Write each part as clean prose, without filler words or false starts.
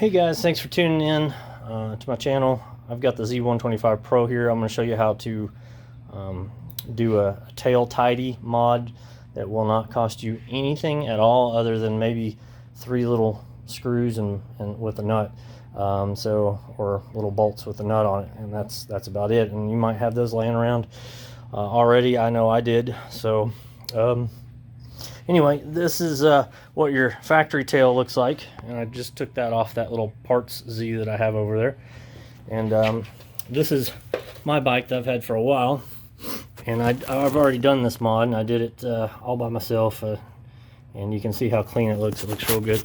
Hey guys, thanks for tuning in to my channel. I've got the Z125 Pro here. I'm going to show you how to do a tail tidy mod that will not cost you anything at all other than maybe 3 little screws and with a nut, or little bolts with a nut on it, and that's about it. And you might have those laying around already. I know I did. So anyway, this is what your factory tail looks like, and I just took that off that little parts Z that I have over there. And this is my bike that I've had for a while, and I've already done this mod, and I did it all by myself, and you can see how clean it looks. It looks real good.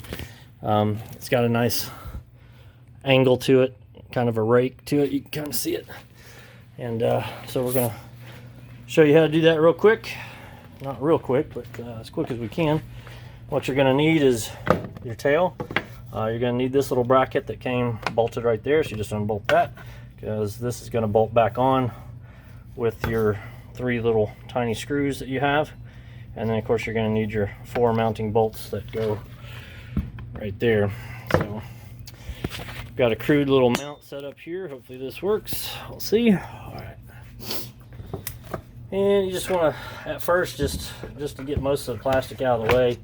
It's got a nice angle to it, kind of a rake to it. You can kind of see it. And so we're going to show you how to do that real quick. Not real quick, but as quick as we can. What you're going to need is your tail. You're going to need this little bracket that came bolted right there, so you just unbolt that, because this is going to bolt back on with your 3 little tiny screws that you have. And then of course you're going to need your 4 mounting bolts that go right there. So got a crude little mount set up here. Hopefully this works. We'll see. All right. And you just want to, at first, just to get most of the plastic out of the way,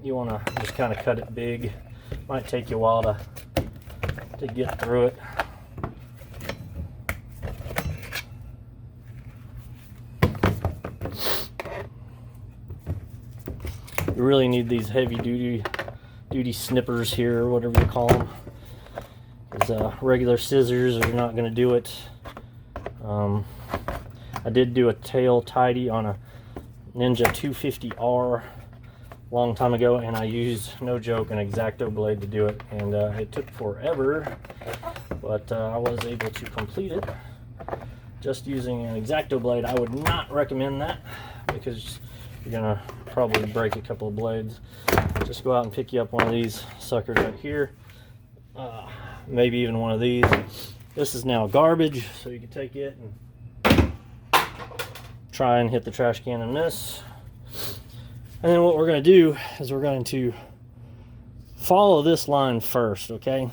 you want to just kind of cut it big. Might take you a while to get through it. You really need these heavy duty snippers here, or whatever you call them. Because regular scissors are not going to do it. I did do a tail tidy on a Ninja 250R long time ago, and I used, no joke, an X-Acto blade to do it, and it took forever, but I was able to complete it just using an X-Acto blade. I would not recommend that, because you're gonna probably break a couple of blades. Just go out and pick you up one of these suckers right here, maybe even one of these. This is now garbage, so you can take it and try and hit the trash can in this. And then what we're going to do is we're going to follow this line first, okay?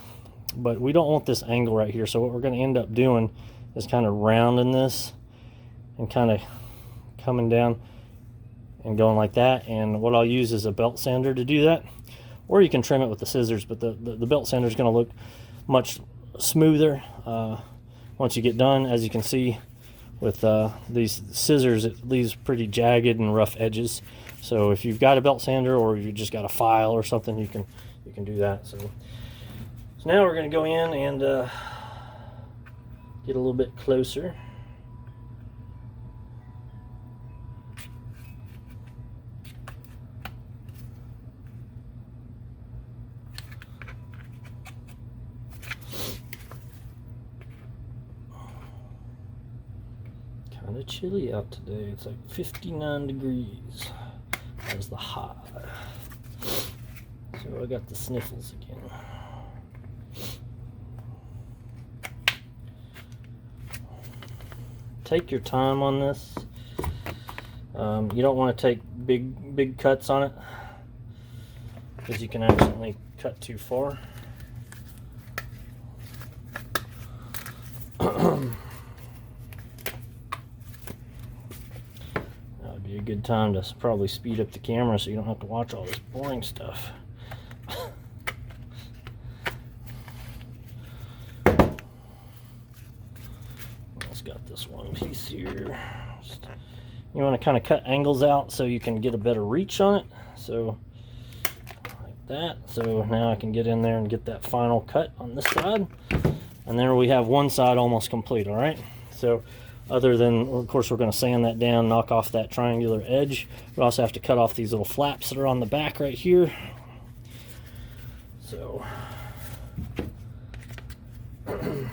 But we don't want this angle right here, so what we're going to end up doing is kind of rounding this and kind of coming down and going like that. And what I'll use is a belt sander to do that, or you can trim it with the scissors, but the belt sander is going to look much smoother once you get done. As you can see, with these scissors, it leaves pretty jagged and rough edges. So if you've got a belt sander, or you just got a file or something, you can do that. So now we're going to go in and get a little bit closer. Kind of chilly out today. It's like 59 degrees. That's the high. So I got the sniffles again. Take your time on this. You don't want to take big cuts on it, because you can accidentally cut too far. A good time to probably speed up the camera so you don't have to watch all this boring stuff. Let's got this one piece here. You want to kind of cut angles out so you can get a better reach on it. So like that. So now I can get in there and get that final cut on this side, and there we have one side almost complete. All right. So other than, of course, we're going to sand that down, knock off that triangular edge. We also have to cut off these little flaps that are on the back right here. So we'll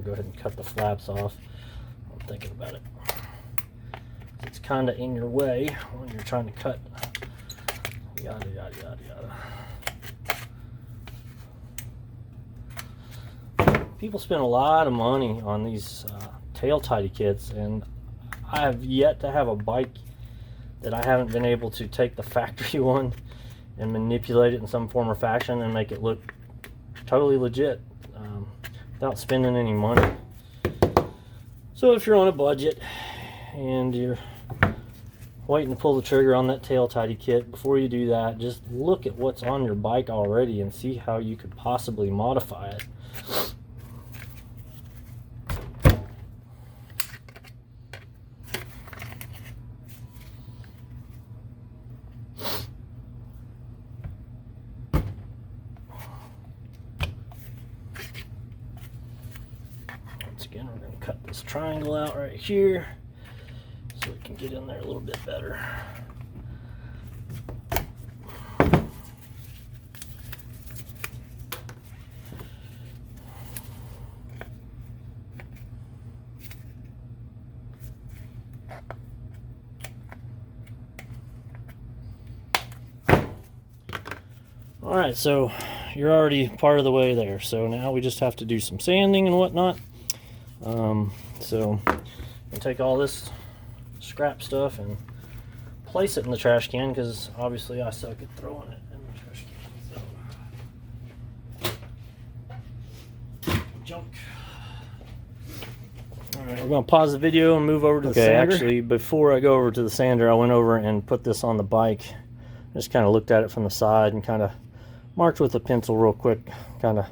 go ahead and cut the flaps off. I'm thinking about it. It's kind of in your way when you're trying to cut. Yada, yada, yada, yada. People spend a lot of money on these tail tidy kits, and I have yet to have a bike that I haven't been able to take the factory one and manipulate it in some form or fashion and make it look totally legit without spending any money. So if you're on a budget and you're waiting to pull the trigger on that tail tidy kit, before you do that, just look at what's on your bike already and see how you could possibly modify it. Once again, we're going to cut this triangle out right here so we can get in there a little bit better. Alright, so you're already part of the way there. So now we just have to do some sanding and whatnot. So I'll take all this scrap stuff and place it in the trash can, because obviously I suck at throwing it in the trash can. So junk. Alright, we're going to pause the video and move over to the sander. Actually, before I go over to the sander, I went over and put this on the bike. Just kind of looked at it from the side and kind of marked with a pencil real quick kind of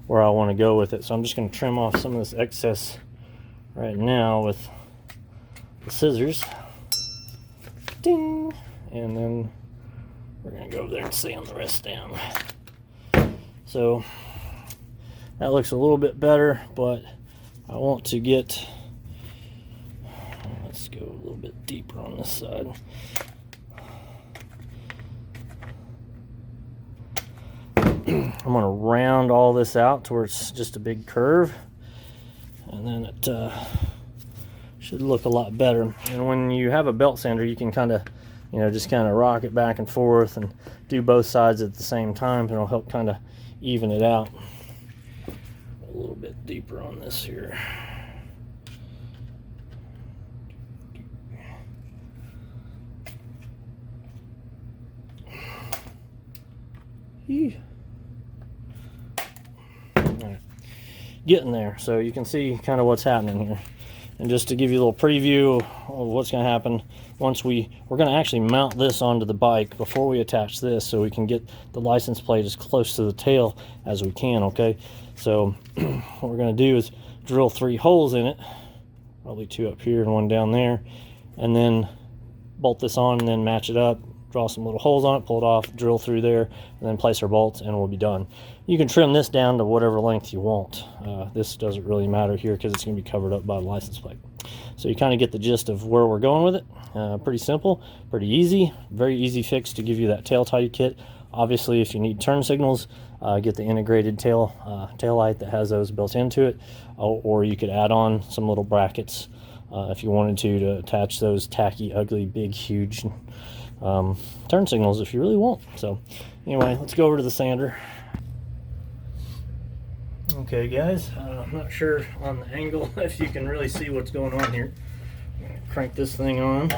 where I want to go with it. So I'm just going to trim off some of this excess right now with the scissors. Ding! And then we're going to go over there and sand the rest down. So that looks a little bit better, but I want to get, let's go a little bit deeper on this side. I'm going to round all this out to where it's just a big curve, and then it should look a lot better. And when you have a belt sander, you can kind of, you know, just kind of rock it back and forth and do both sides at the same time, and it'll help kind of even it out. A little bit deeper on this here. Alright, getting there, so you can see kind of what's happening here. And just to give you a little preview of what's going to happen once we're going to actually mount this onto the bike before we attach this, so we can get the license plate as close to the tail as we can. Okay, so what we're going to do is drill 3 holes in it, probably 2 up here and 1 down there, and then bolt this on and then match it up, draw some little holes on it, pull it off, drill through there, and then place our bolts, and we'll be done. You can trim this down to whatever length you want. This doesn't really matter here because it's going to be covered up by the license plate. So you kind of get the gist of where we're going with it. Pretty simple, pretty easy, very easy fix to give you that tail tidy kit. Obviously, if you need turn signals, get the integrated tail light that has those built into it, or you could add on some little brackets if you wanted to attach those tacky, ugly, big, huge turn signals if you really want. So anyway, let's go over to the sander. Okay guys, I'm not sure on the angle if you can really see what's going on here. I'm gonna crank this thing on.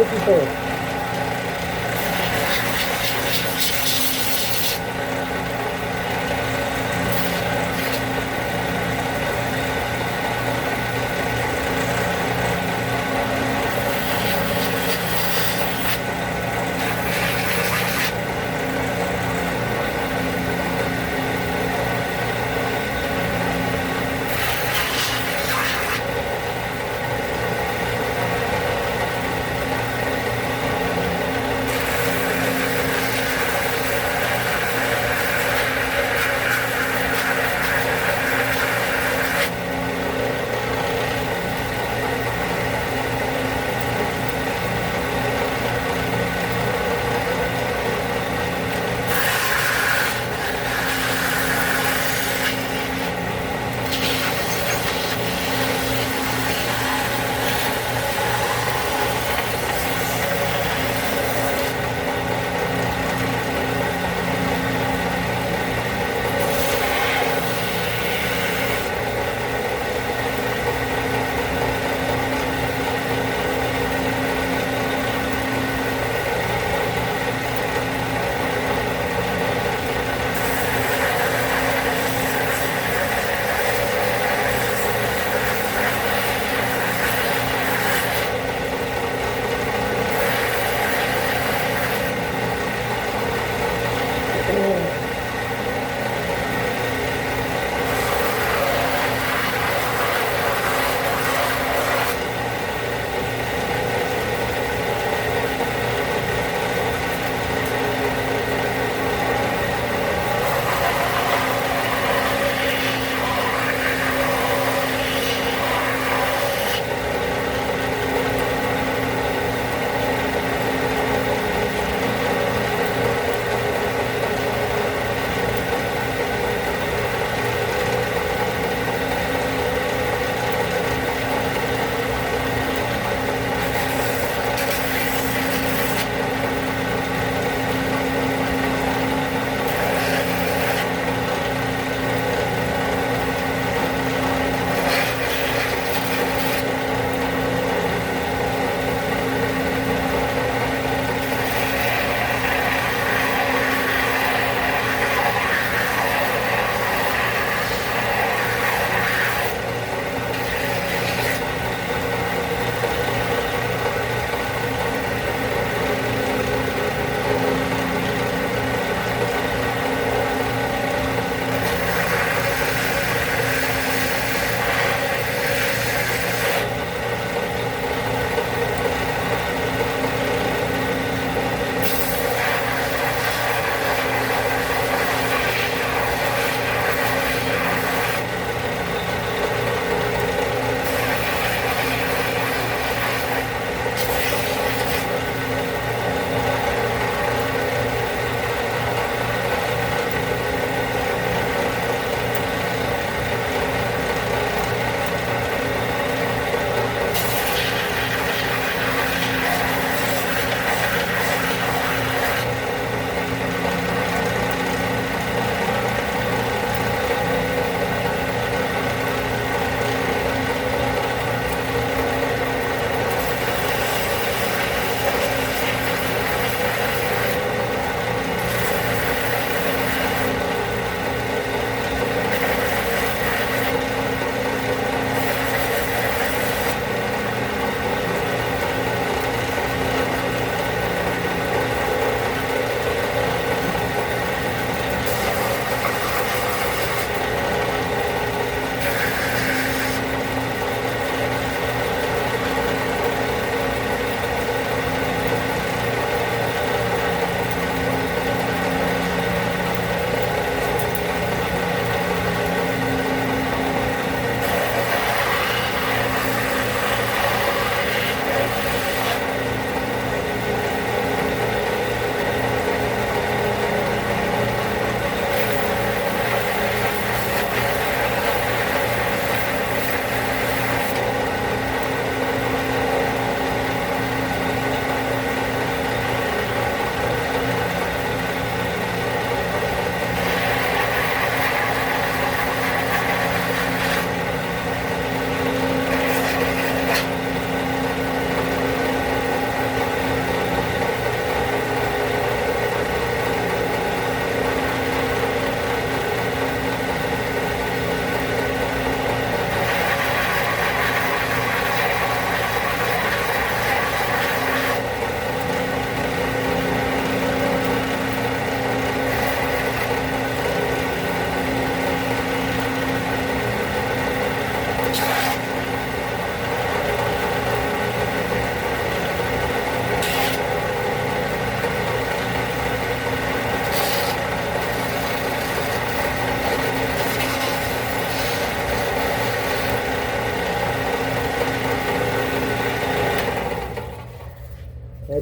safety pull.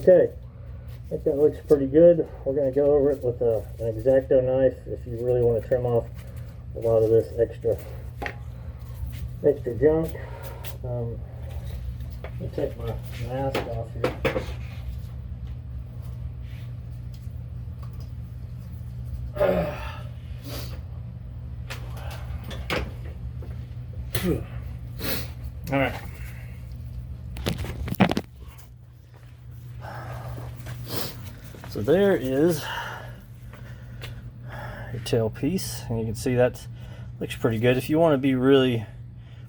Okay, I think that looks pretty good. We're going to go over it with an X-Acto knife if you really want to trim off a lot of this extra junk. Let me take my mask off here. All right. So there is your tail piece, and you can see that looks pretty good. If you want to be really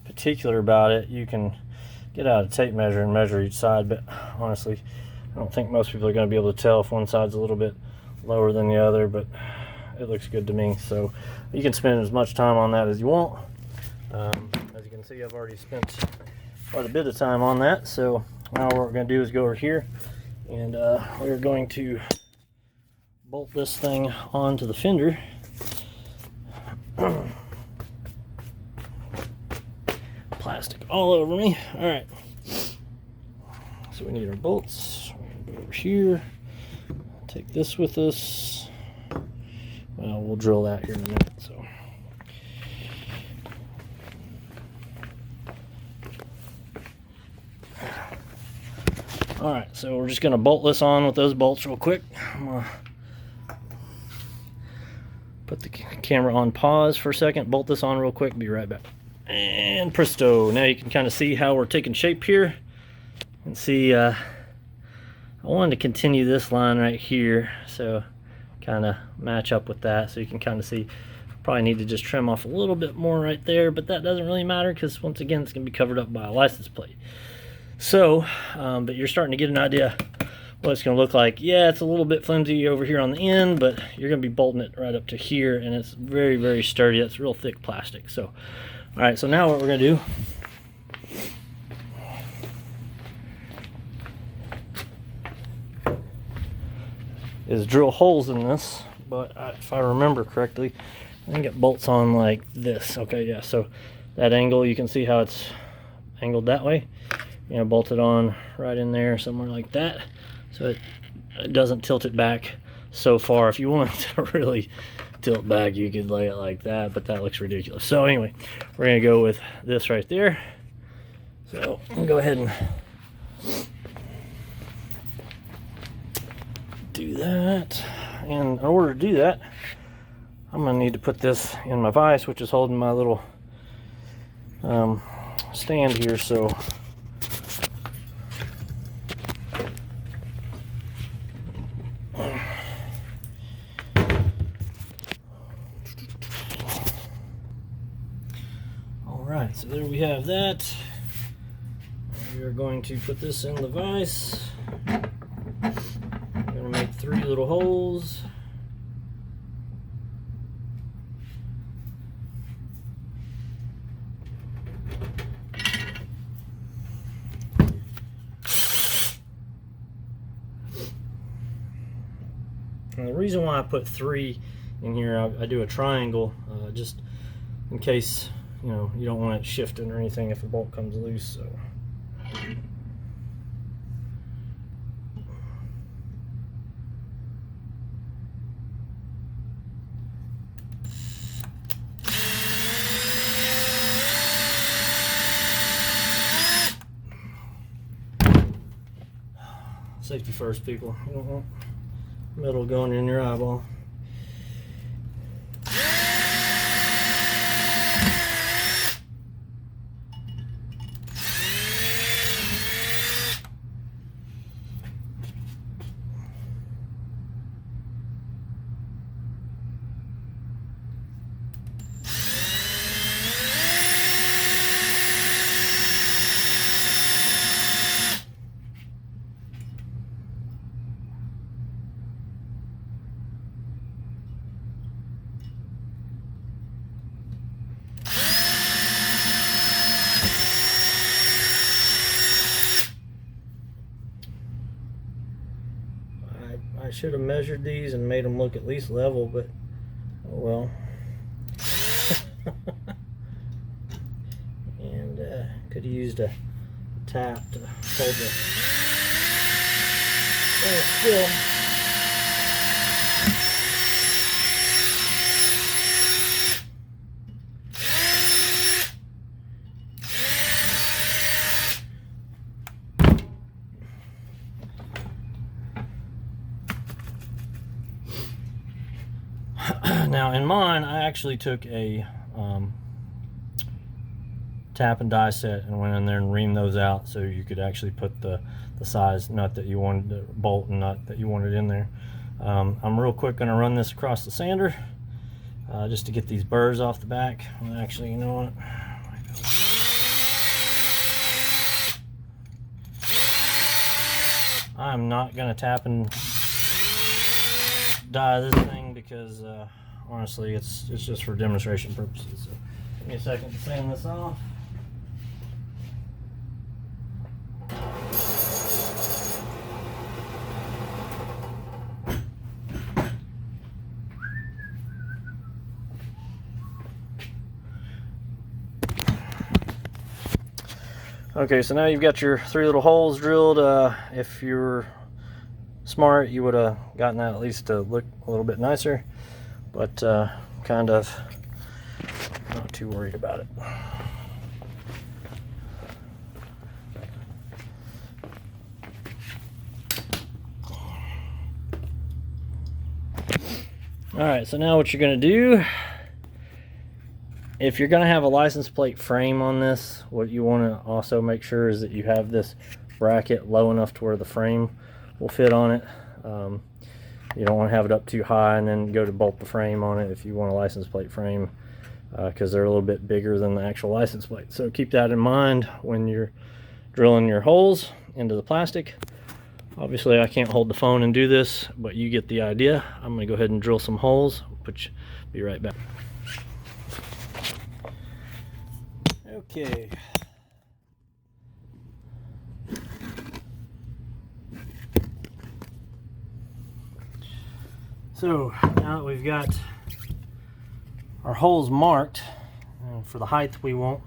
particular about it, you can get out a tape measure and measure each side, but honestly, I don't think most people are going to be able to tell if one side's a little bit lower than the other, but it looks good to me. So you can spend as much time on that as you want. As you can see, I've already spent quite a bit of time on that. So now what we're going to do is go over here, and we're going to bolt this thing onto the fender. Plastic all over me. All right. So we need our bolts. We're going to go over here. Take this with us. Well, we'll drill that here in a minute. So. All right, so we're just going to bolt this on with those bolts real quick. I'm going to put the camera on pause for a second, bolt this on real quick, be right back. And presto, now you can kind of see how we're taking shape here. And see, I wanted to continue this line right here, so kind of match up with that, so you can kind of see. Probably need to just trim off a little bit more right there, but that doesn't really matter because once again it's going to be covered up by a license plate. So, but you're starting to get an idea what it's going to look like. Yeah, it's a little bit flimsy over here on the end, but you're going to be bolting it right up to here, and it's very, very sturdy. It's real thick plastic. So, all right, so now what we're going to do is drill holes in this, but if I remember correctly, I think it bolts on like this. Okay, yeah, so that angle, you can see how it's angled that way. You know, bolt it on right in there somewhere like that, so it doesn't tilt it back so far. If you wanted to really tilt back, you could lay it like that, but that looks ridiculous. So anyway, we're gonna go with this right there. So I'll go ahead and do that. And in order to do that, I'm gonna need to put this in my vise, which is holding my little stand here. So alright, so there we have that. We are going to put this in the vise. I'm going to make 3 little holes. And the reason why I put 3 in here, I do a triangle just in case, you know, you don't want it shifting or anything if a bolt comes loose. So safety first, people. You don't want metal going in your eyeball. I should have measured these and made them look at least level, but oh well. And could have used a tap to hold the Still. Now in mine, I actually took a tap and die set and went in there and reamed those out so you could actually put the size nut that you wanted, the bolt and nut that you wanted in there. I'm real quick going to run this across the sander just to get these burrs off the back. Well, actually, you know what? I'm not going to tap and die this thing because honestly it's just for demonstration purposes. So give me a second to sand this off. Okay, so now you've got your 3 little holes drilled. If you're smart, you would have gotten that at least to look a little bit nicer, but kind of not too worried about it. Alright, so now what you're going to do, if you're going to have a license plate frame on this, what you want to also make sure is that you have this bracket low enough to where the frame will fit on it. You don't want to have it up too high and then go to bolt the frame on it if you want a license plate frame, because they're a little bit bigger than the actual license plate. So keep that in mind when you're drilling your holes into the plastic. Obviously I can't hold the phone and do this, but you get the idea. I'm going to go ahead and drill some holes. Be right back. Okay. So now that we've got our holes marked for the height we want,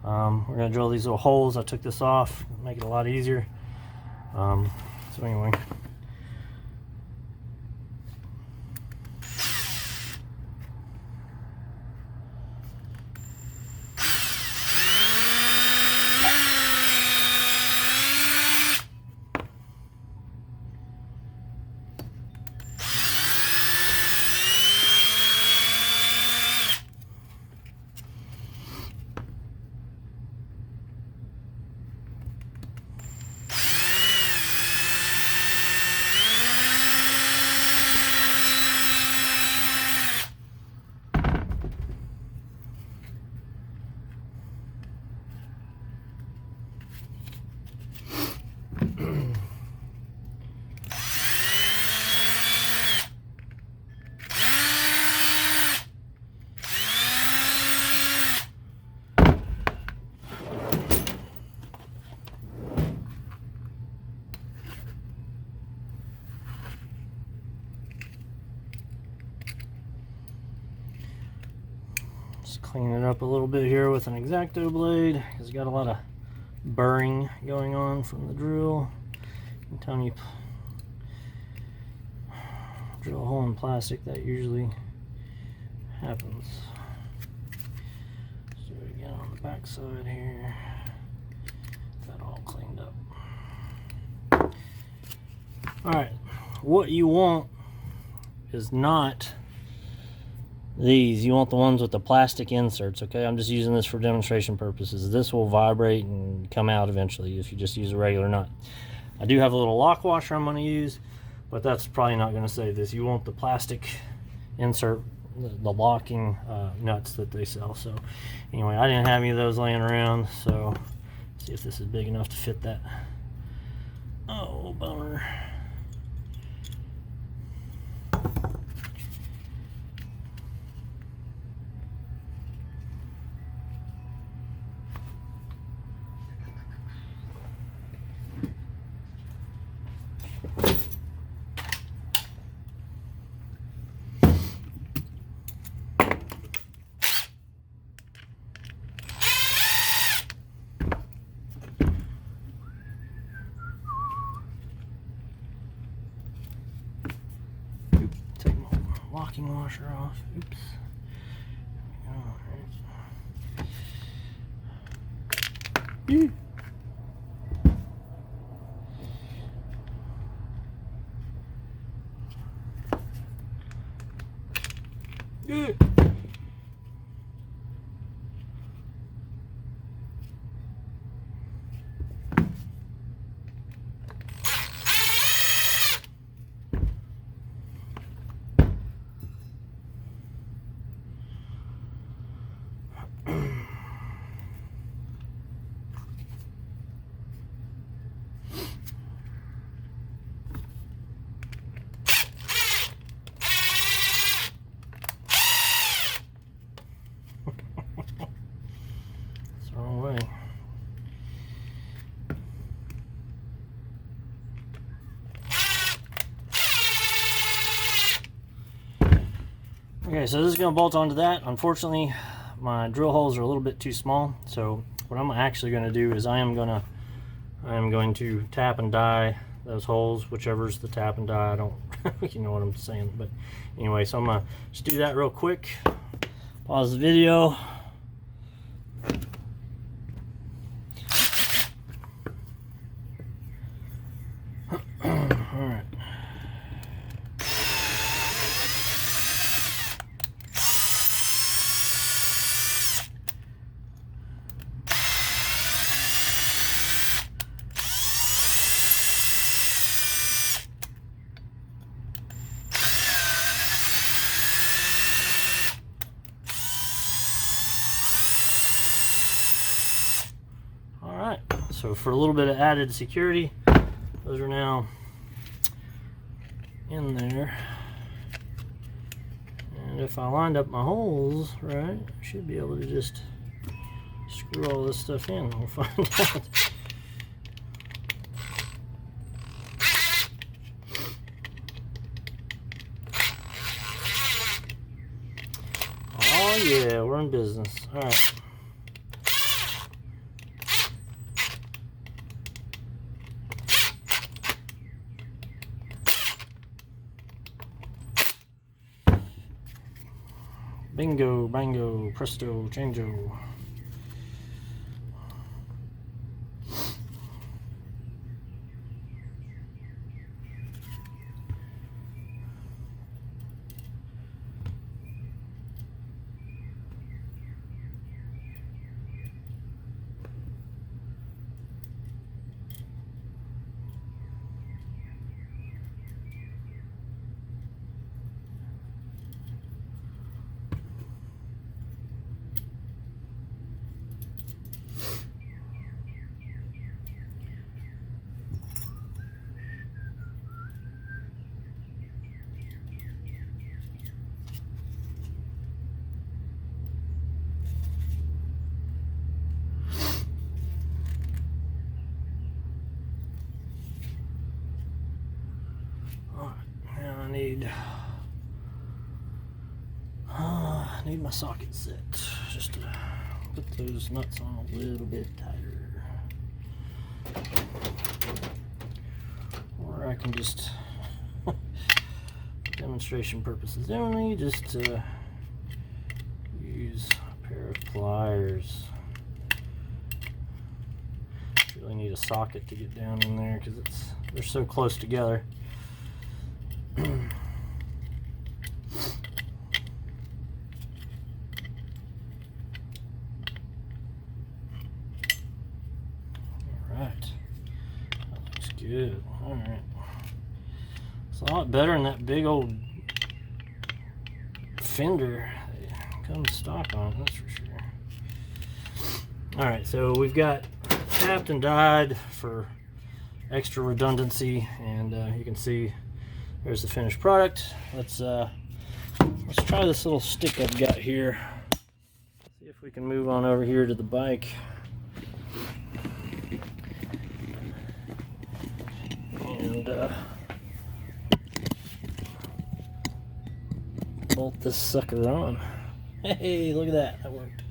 we're going to drill these little holes. I took this off, make it a lot easier. So anyway, just clean it up a little bit here with an X-Acto blade because it's got a lot of burring going on from the drill. Anytime you drill a hole in plastic, that usually happens. Let's do it again on the back side here. That all cleaned up. Alright, what you want is not these. You want the ones with the plastic inserts, okay? I'm just using this for demonstration purposes. This will vibrate and come out eventually if you just use a regular nut. I do have a little lock washer I'm going to use, but that's probably not going to save this. You want the plastic insert, the locking nuts that they sell. So anyway, I didn't have any of those laying around, so let's see if this is big enough to fit that. Oh, bummer. housing washer off. Oops. Alright. Wrong way. Okay, so this is going to bolt onto that. Unfortunately, my drill holes are a little bit too small. So what I'm actually going to do is I am going to tap and die those holes, whichever's the tap and die. I don't, you know what I'm saying. But anyway, so I'm going to just do that real quick. Pause the video. Alright. Alright, so for a little bit of added security, those are now in there, and if I lined up my holes right, I should be able to just screw all this stuff in. We'll find out. Oh yeah, we're in business. All right. Bingo, bango, presto, changeo. I need my socket set just to put those nuts on a little bit tighter, or I can just, for demonstration purposes only, just use a pair of pliers. Really need a socket to get down in there because they're so close together. Good. All right. It's a lot better than that big old Fender that comes stock on, that's for sure. All right, so we've got tapped and died for extra redundancy, and you can see there's the finished product. Let's try this little stick I've got here. See if we can move on over here to the bike. And bolt this sucker on. Hey, look at that. That worked.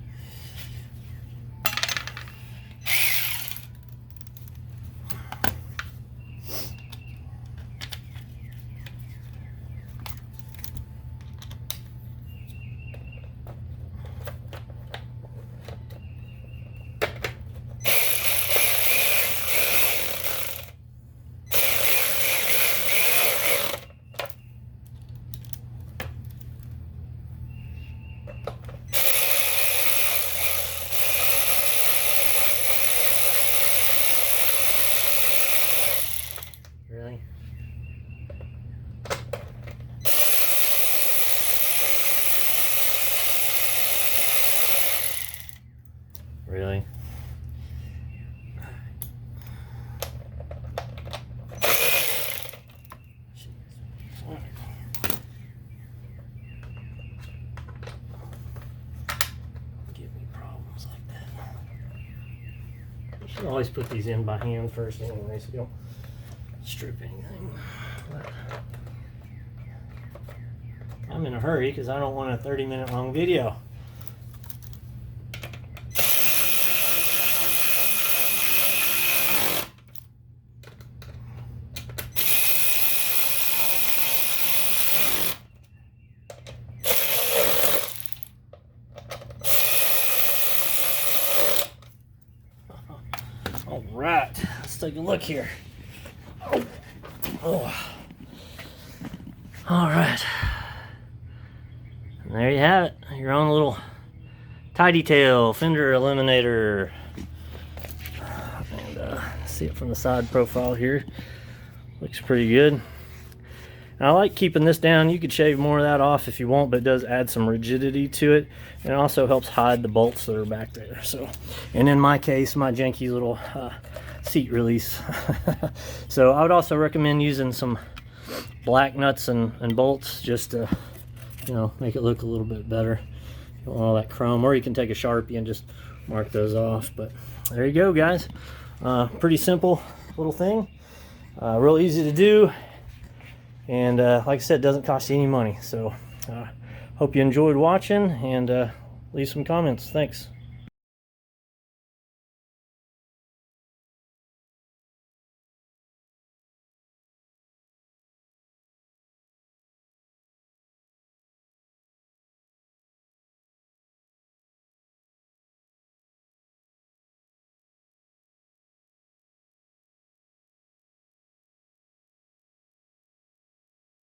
Really? Give me problems like that. You should always put these in by hand first anyway, so you don't strip anything. But I'm in a hurry because I don't want a 30-minute long video. All right, let's take a look here. Oh. All right. And there you have it, your own little tidy tail fender eliminator. And see it from the side profile here. Looks pretty good. And I like keeping this down. You could shave more of that off if you want, but it does add some rigidity to it. And it also helps hide the bolts that are back there. So, and in my case, my janky little seat release. So I would also recommend using some black nuts and bolts just to, you know, make it look a little bit better. You don't want all that chrome, or you can take a Sharpie and just mark those off. But there you go, guys. Pretty simple little thing, real easy to do, and like I said, doesn't cost you any money. So hope you enjoyed watching, and leave some comments. Thanks.